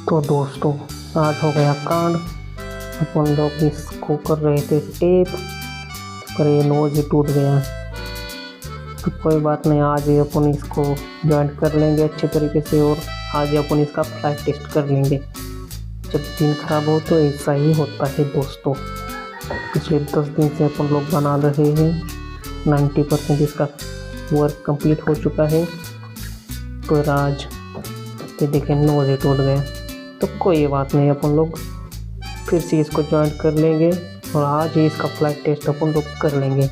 तो दोस्तों आज हो गया कांड। अपन लोग इसको कर रहे थे टेप, पर ये नोज ही टूट गया। तो कोई बात नहीं, आज ही अपन इसको जॉइंट कर लेंगे अच्छे तरीके से और आज ही अपन इसका फ्लाइट टेस्ट कर लेंगे। जब दिन खराब हो तो ऐसा ही होता है दोस्तों। पिछले 10 दिन से अपन लोग बना रहे हैं, 90% इसका वर्क कंप्लीट हो चुका है। पर आज ये देखें नोज ही टूट गया। तो कोई बात नहीं, अपन लोग फिर से इसको जॉइंट कर लेंगे और आज ही इसका फ्लाइट टेस्ट अपन लोग कर लेंगे।